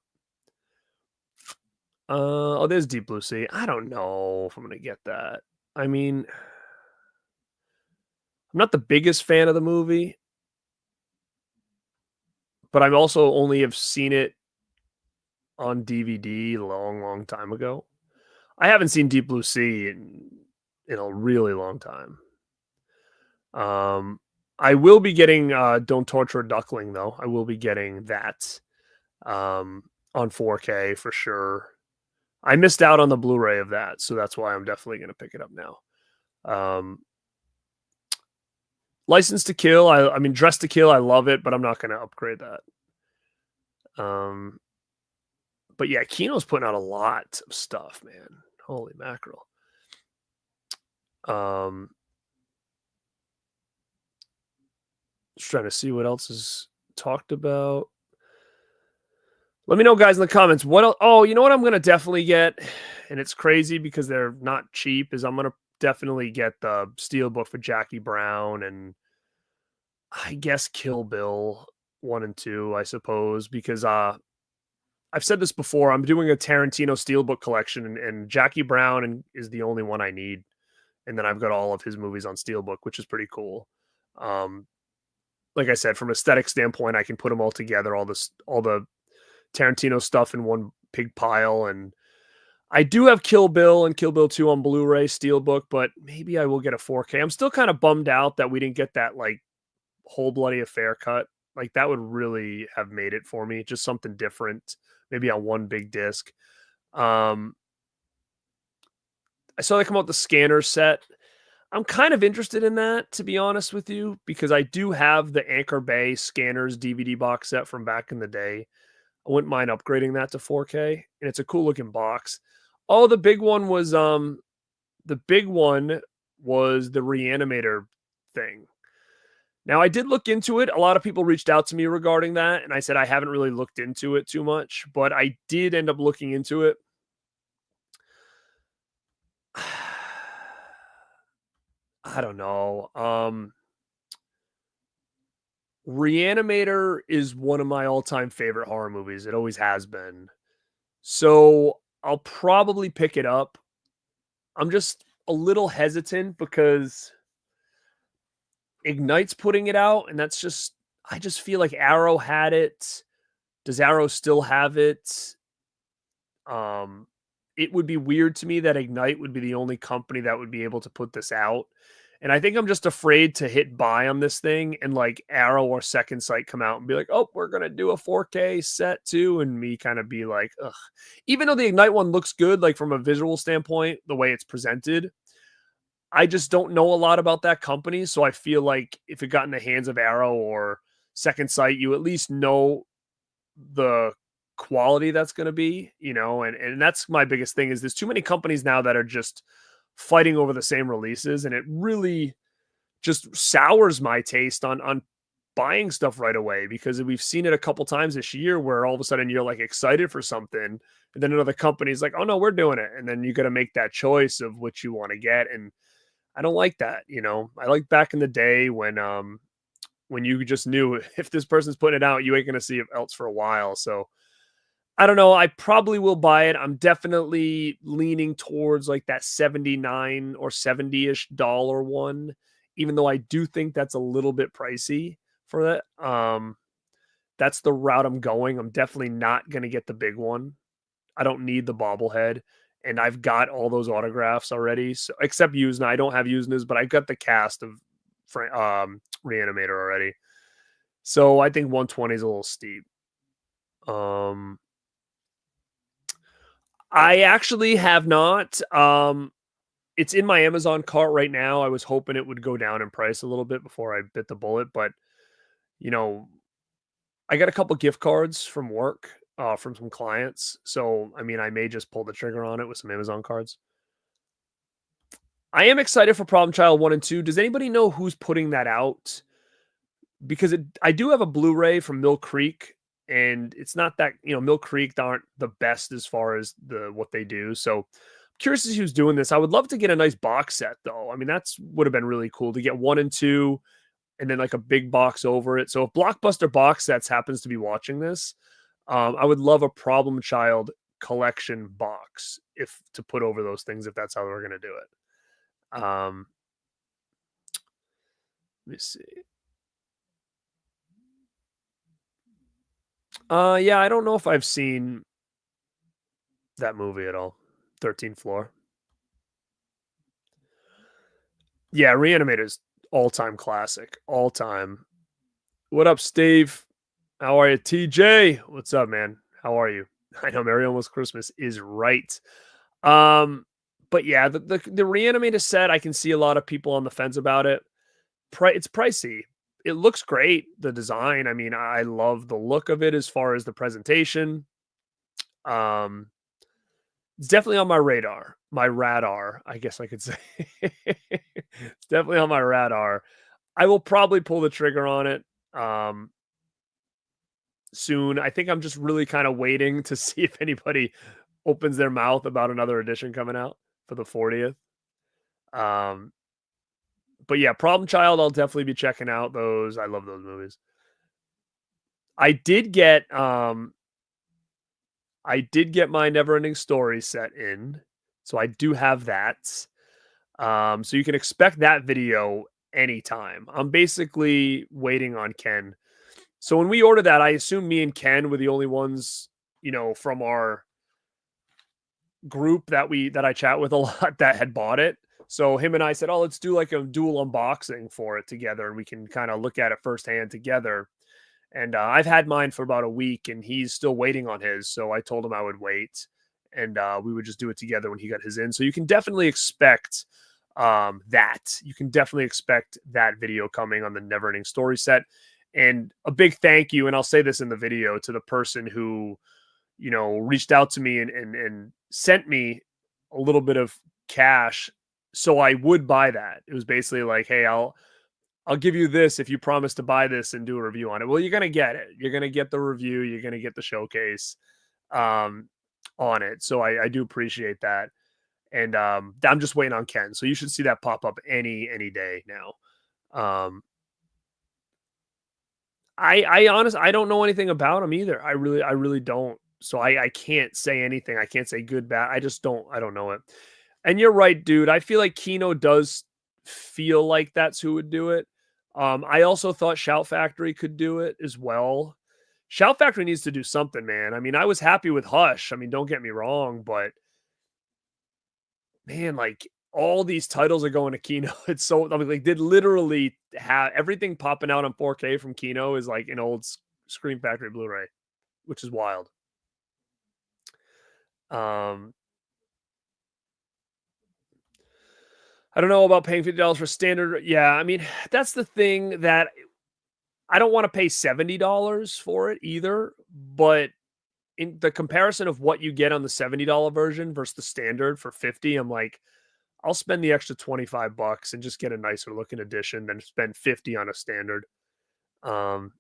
Oh, there's Deep Blue Sea. I don't know if I'm going to get that. I mean, I'm not the biggest fan of the movie, but I've also only have seen it on DVD a long time ago. I haven't seen Deep Blue Sea in a really long time. I will be getting Don't Torture a Duckling, though. I will be getting that on 4K for sure. I missed out on the Blu-ray of that, so that's why I'm definitely going to pick it up now. License to Kill, I mean, Dress to Kill, I love it, but I'm not gonna upgrade that. Um, but yeah, Kino's putting out a lot of stuff, man. Holy mackerel. Um, just trying to see what else is talked about. Let me know, guys, in the comments. What else? Oh, you know what I'm gonna definitely get, and it's crazy because they're not cheap. Is I'm gonna definitely get the Steelbook for Jackie Brown and I guess Kill Bill 1 and 2, I suppose, because I've said this before. I'm doing a Tarantino Steelbook collection, and Jackie Brown is the only one I need, and then I've got all of his movies on Steelbook, which is pretty cool. Um, like I said, from aesthetic standpoint, I can put them all together, all the Tarantino stuff in one big pile, and I do have Kill Bill and Kill Bill 2 on Blu-ray Steelbook, but maybe I will get a 4K. I'm still kind of bummed out that we didn't get that like Whole Bloody Affair cut. Like that would really have made it for me. Just something different, maybe on one big disc. I saw they come out with the scanner set. I'm kind of interested in that, to be honest with you, because I do have the Anchor Bay Scanners DVD box set from back in the day. I wouldn't mind upgrading that to 4K, and it's a cool looking box. Oh, the big one was the Reanimator thing. Now, I did look into it. A lot of people reached out to me regarding that, and I said I haven't really looked into it too much, but I did end up looking into it. I don't know. Reanimator is one of my all-time favorite horror movies. It always has been. So I'll probably pick it up. I'm just a little hesitant because Ignite's putting it out, and I just feel like Arrow had it. Does Arrow still have it? It would be weird to me that Ignite would be the only company that would be able to put this out. And I think I'm just afraid to hit buy on this thing and like Arrow or Second Sight come out and be like, oh, we're going to do a 4K set too. And me kind of be like, ugh. Even though the Ignite one looks good, like from a visual standpoint, the way it's presented, I just don't know a lot about that company. So I feel like if it got in the hands of Arrow or Second Sight, you at least know the quality that's going to be, and that's my biggest thing is there's too many companies now that are just fighting over the same releases, and it really just sours my taste on buying stuff right away, because we've seen it a couple times this year where all of a sudden you're like excited for something and then another company's like, oh no, we're doing it, and then you got to make that choice of what you want to get. And I don't like that. I like back in the day when you just knew if this person's putting it out, you ain't going to see it else for a while. So I don't know. I probably will buy it. I'm definitely leaning towards like that 79 or 70-ish dollar one, even though I do think that's a little bit pricey for that. That's the route I'm going. I'm definitely not going to get the big one. I don't need the bobblehead, and I've got all those autographs already. So except Yuzna, I don't have Yuzna's, but I got the cast of Reanimator already. So I think 120 is a little steep. I actually have not. It's in my Amazon cart right now. I was hoping it would go down in price a little bit before I bit the bullet, but I got a couple gift cards from work, from some clients. So, I mean, I may just pull the trigger on it with some Amazon cards. I am excited for Problem Child 1 and 2. Does anybody know who's putting that out? Because I do have a Blu-ray from Mill Creek, and it's not that, Mill Creek aren't the best as far as what they do. So I'm curious to see who's doing this. I would love to get a nice box set though. I mean, that's would have been really cool to get 1 and 2 and then like a big box over it. So if Blockbuster Box Sets happens to be watching this, I would love a Problem Child collection box to put over those things, if that's how we're going to do it. Let me see. Yeah, I don't know if I've seen that movie at all. 13th Floor. Yeah, Reanimator's all-time classic. All-time. What up, Steve? How are you? TJ, what's up, man? How are you? I know Merry Almost Christmas is right. But yeah, the Reanimator set, I can see a lot of people on the fence about it. it's pricey. It looks great, the design. I mean, I love the look of it as far as the presentation. Um, it's definitely on my radar, my radar, I guess I could say. It's definitely on my radar. I will probably pull the trigger on it um, soon. I think I'm just really kind of waiting to see if anybody opens their mouth about another edition coming out for the 40th. Um, but yeah, Problem Child, I'll definitely be checking out those. I love those movies. I did get I did get my Neverending Story set in, so I do have that. So you can expect that video anytime. I'm basically waiting on Ken. So when we ordered that, I assume me and Ken were the only ones, from our group that I chat with a lot that had bought it. So him and I said, "Oh, let's do like a dual unboxing for it together, and we can kind of look at it firsthand together." And I've had mine for about a week, and he's still waiting on his. So I told him I would wait, and we would just do it together when he got his in. So you can definitely expect that. You can definitely expect that video coming on the Neverending Story set. And a big thank you, and I'll say this in the video, to the person who reached out to me and sent me a little bit of cash so I would buy that. It was basically like, hey, I'll give you this if you promise to buy this and do a review on it. Well, you're gonna get it. You're gonna get the review. You're gonna get the showcase um, on it. So I do appreciate that. And I'm just waiting on Ken. So you should see that pop up any day now. I don't know anything about him either. I really don't. So I can't say anything. I can't say good, bad. I don't know it. And you're right, dude. I feel like Kino does feel like that's who would do it. I also thought Shout Factory could do it as well. Shout Factory needs to do something, man. I mean, I was happy with Hush. I mean, don't get me wrong, but man, like all these titles are going to Kino. It's so, I mean, like, did literally have everything popping out on 4K from Kino is like an old Scream Factory Blu-ray, which is wild. Um, I don't know about paying $50 for standard. Yeah, I mean, that's the thing that I don't want to pay $70 for it either. But in the comparison of what you get on the $70 version versus the standard for 50, I'm like, I'll spend the extra $25 and just get a nicer looking edition than spend 50 on a standard. Um,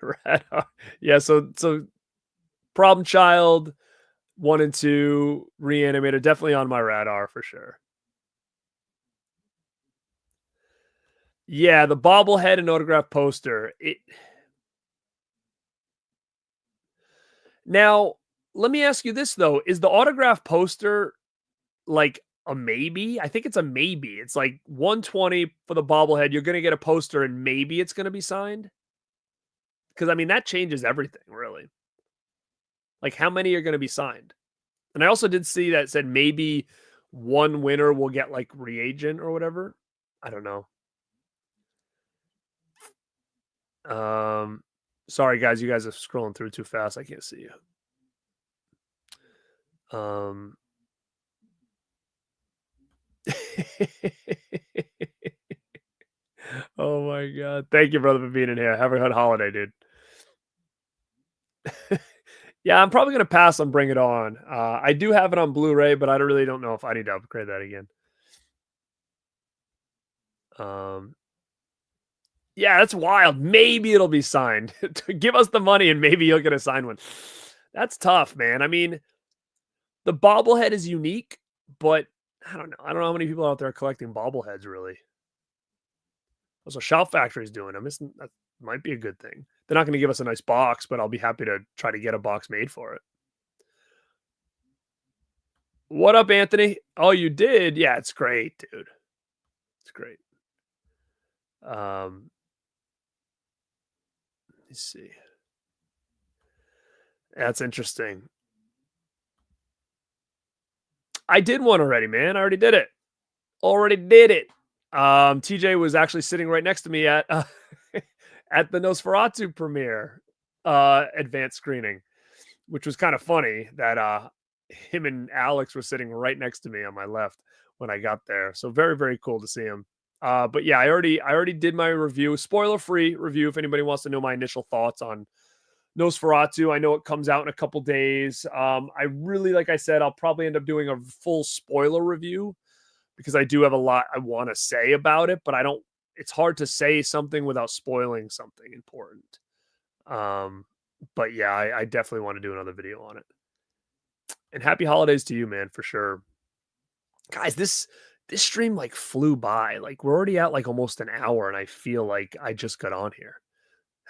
right. Yeah. So Problem Child 1 and 2, Reanimator, definitely on my radar for sure. Yeah, the bobblehead and autograph poster. Now, let me ask you this though: is the autograph poster like a maybe? I think it's a maybe. It's like 120 for the bobblehead. You're gonna get a poster, and maybe it's gonna be signed. Because I mean, that changes everything, really. Like, how many are gonna be signed? And I also did see that it said maybe one winner will get like reagent or whatever. I don't know. Um, sorry guys, you guys are scrolling through too fast. I can't see you. Oh my god. Thank you, brother, for being in here. Have a good holiday, dude. Yeah, I'm probably gonna pass on Bring It On. I do have it on Blu-ray, but I really don't know if I need to upgrade that again. Um, yeah, that's wild. Maybe it'll be signed. Give us the money and maybe you'll get a signed one. That's tough, man. I mean, the bobblehead is unique, but I don't know. I don't know how many people out there are collecting bobbleheads really. Also, Shout Factory's doing them. That might be a good thing. They're not going to give us a nice box, but I'll be happy to try to get a box made for it. What up, Anthony? Oh, you did? Yeah, it's great, dude. It's great. Let's see. That's interesting. I did one already, man. I already did it. Already did it. TJ was actually sitting right next to me at at the Nosferatu premiere advanced screening, which was kind of funny that him and Alex were sitting right next to me on my left when I got there. So very, very cool to see him. But yeah, I already did my review, spoiler free review. If anybody wants to know my initial thoughts on Nosferatu, I know it comes out in a couple days. I really, like I said, I'll probably end up doing a full spoiler review because I do have a lot I want to say about it, but I don't. It's hard to say something without spoiling something important. Um, but yeah, I definitely want to do another video on it. And happy holidays to you, man, for sure. Guys, this stream like flew by. Like we're already at like almost an hour, and I feel like I just got on here.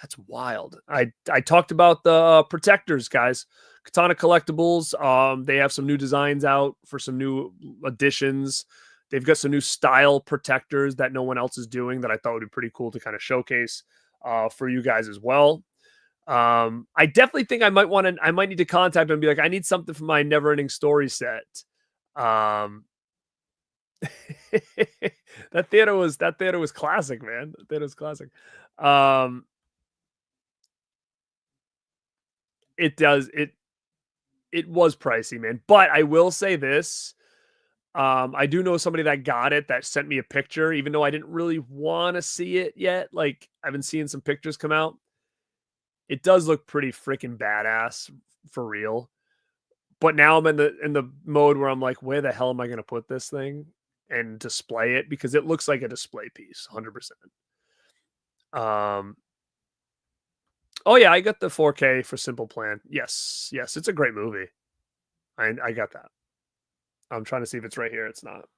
That's wild. I talked about the protectors, guys. Katana Collectibles. They have some new designs out for some new additions. They've got some new style protectors that no one else is doing that I thought would be pretty cool to kind of showcase for you guys as well. I definitely think I might need to contact them and be like, I need something for my never ending story set. That theater was classic, man. That theater was classic. It was pricey, man. But I will say this. I do know somebody that got it that sent me a picture, even though I didn't really want to see it yet. Like I've been seeing some pictures come out. It does look pretty freaking badass for real. But now I'm in the mode where I'm like, where the hell am I going to put this thing and display it? Because it looks like a display piece, 100%. Oh yeah, I got the 4K for Simple Plan. Yes, it's a great movie. I got that. I'm trying to see if it's right here. It's not.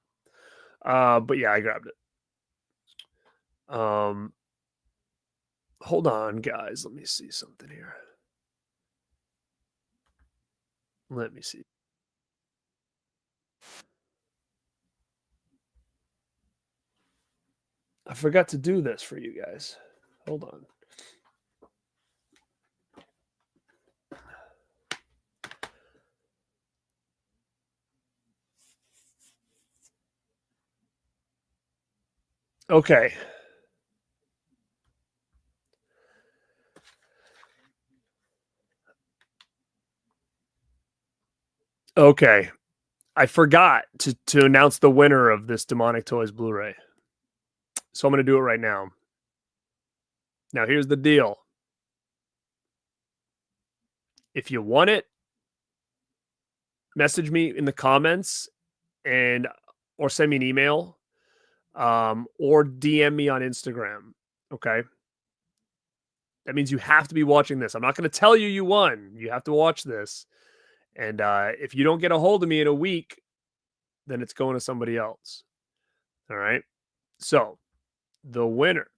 But yeah, I grabbed it. Hold on, guys. Let me see something here. Let me see. I forgot to do this for you guys. Hold on. Okay. Okay. I forgot to announce the winner of this Demonic Toys Blu-ray. So I'm going to do it right now. Now, here's the deal. If you want it, message me in the comments and or send me an email or DM me on Instagram. Okay. That means you have to be watching this. I'm not going to tell you you won. You have to watch this. And if you don't get a hold of me in a week, then it's going to somebody else. All right. So the winner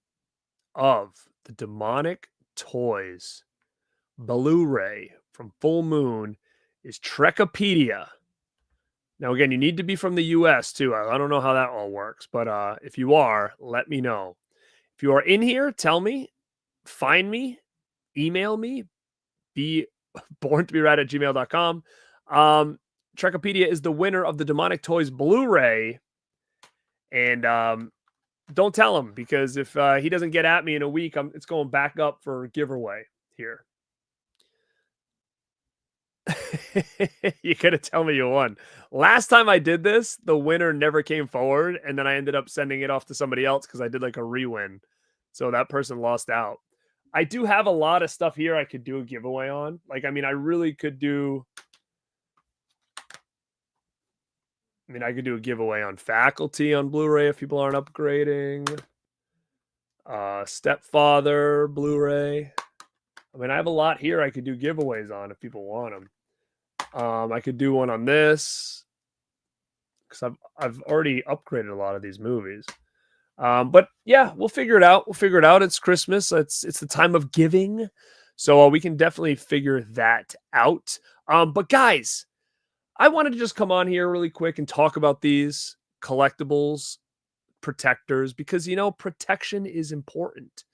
of the Demonic Toys Blu-ray from Full Moon is Trekopedia. Now, again, you need to be from the US too. I don't know how that all works, but if you are, let me know. If you are in here, tell me, find me, email me, be born to be rad at gmail.com. Trekopedia is the winner of the Demonic Toys Blu-ray. And don't tell him, because if he doesn't get at me in a week, it's going back up for giveaway here. You gotta tell me you won. Last time I did this, the winner never came forward, and then I ended up sending it off to somebody else because I did like a re-win. So that person lost out. I do have a lot of stuff here I could do a giveaway on. Like, I mean, I really could do. I mean, I could do a giveaway on Faculty on Blu-ray if people aren't upgrading. Stepfather Blu-ray. I mean, I have a lot here I could do giveaways on if people want them. I could do one on this because I've already upgraded a lot of these movies. But yeah, we'll figure it out. It's Christmas. It's the time of giving, so we can definitely figure that out. But guys, I wanted to just come on here really quick and talk about these collectibles protectors because, you know, protection is important.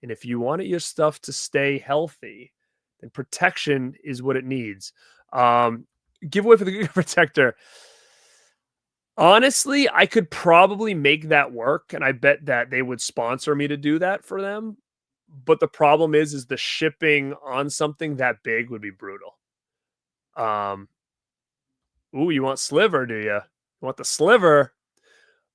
And if you want your stuff to stay healthy, then protection is what it needs. Giveaway for the Giga Protector. Honestly, I could probably make that work, and I bet that they would sponsor me to do that for them. But the problem is the shipping on something that big would be brutal. Ooh, you want Sliver, do you? You want the Sliver?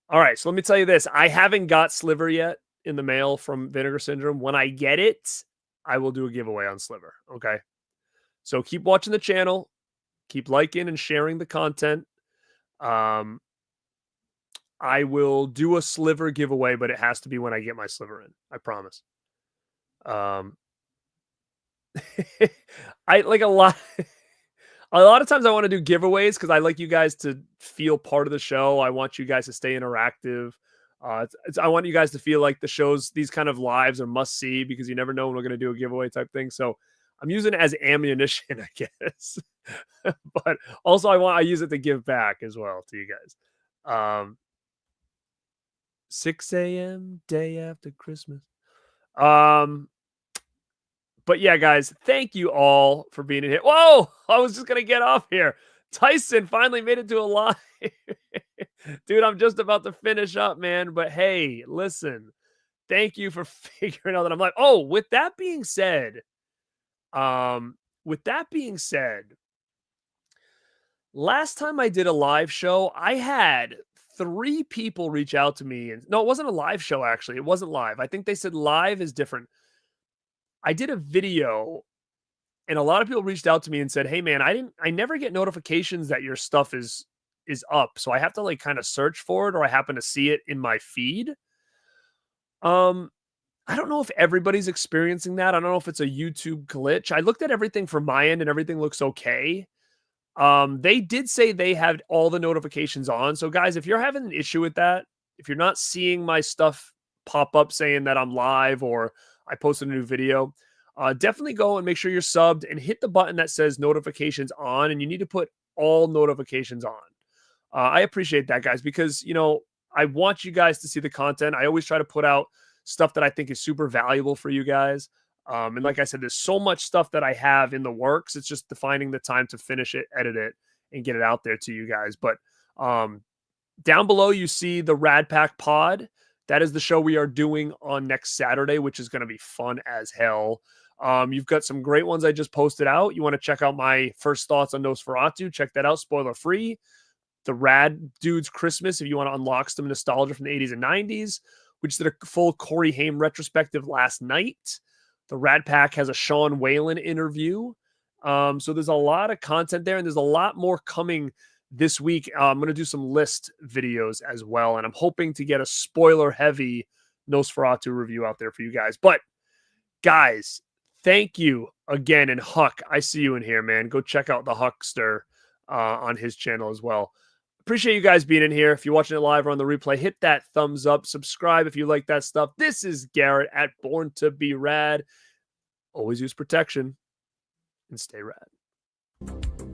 All right, so let me tell you this. I haven't got Sliver yet in the mail from Vinegar Syndrome. When I get it, I will do a giveaway on Sliver, okay? So keep watching the channel, keep liking and sharing the content. Um, I will do a Sliver giveaway, but it has to be when I get my Sliver in. I promise. Um, I like a lot. A lot of times I want to do giveaways because I like you guys to feel part of the show. I want you guys to stay interactive. I want you guys to feel like the shows, these kind of lives are must see because you never know when we're going to do a giveaway type thing. So I'm using it as ammunition, I guess. But also I use it to give back as well to you guys. 6 a.m. day after Christmas. But yeah, guys, thank you all for being in here. Whoa, I was just gonna get off here. Tyson finally made it to a live. Dude, I'm just about to finish up, man. But hey, listen, thank you for figuring out that I'm like, oh, with that being said, last time I did a live show, I had 3 people reach out to me. And no, it wasn't a live show, actually. It wasn't live. I think they said live is different. I did a video and a lot of people reached out to me and said, "Hey man, I never get notifications that your stuff is up. So I have to like kind of search for it or I happen to see it in my feed." Um I don't know if everybody's experiencing that. I don't know if it's a YouTube glitch. I looked at everything from my end and everything looks okay. They did say they had all the notifications on. So guys, if you're having an issue with that, if you're not seeing my stuff pop up saying that I'm live or I posted a new video, definitely go and make sure you're subbed and hit the button that says notifications on. And you need to put all notifications on. I appreciate that, guys, because, you know, I want you guys to see the content. I always try to put out stuff that I think is super valuable for you guys. And like I said, there's so much stuff that I have in the works. It's just defining the time to finish it, edit it, and get it out there to you guys. But down below, you see the Rad Pack Pod. That is the show we are doing on next Saturday, which is going to be fun as hell. You've got some great ones I just posted out. You want to check out my first thoughts on Nosferatu? Check that out, spoiler free. The Rad Dudes Christmas, if you want to unlock some nostalgia from the 80s and 90s. We just did a full Corey Haim retrospective last night. The Rad Pack has a Sean Whalen interview. So there's a lot of content there, and there's a lot more coming this week. I'm going to do some list videos as well, and I'm hoping to get a spoiler-heavy Nosferatu review out there for you guys. But, guys, thank you again. And Huck, I see you in here, man. Go check out the Huckster on his channel as well. Appreciate you guys being in here. If you're watching it live or on the replay, hit that thumbs up. Subscribe if you like that stuff. This is Garrett at Born to Be Rad. Always use protection and stay rad.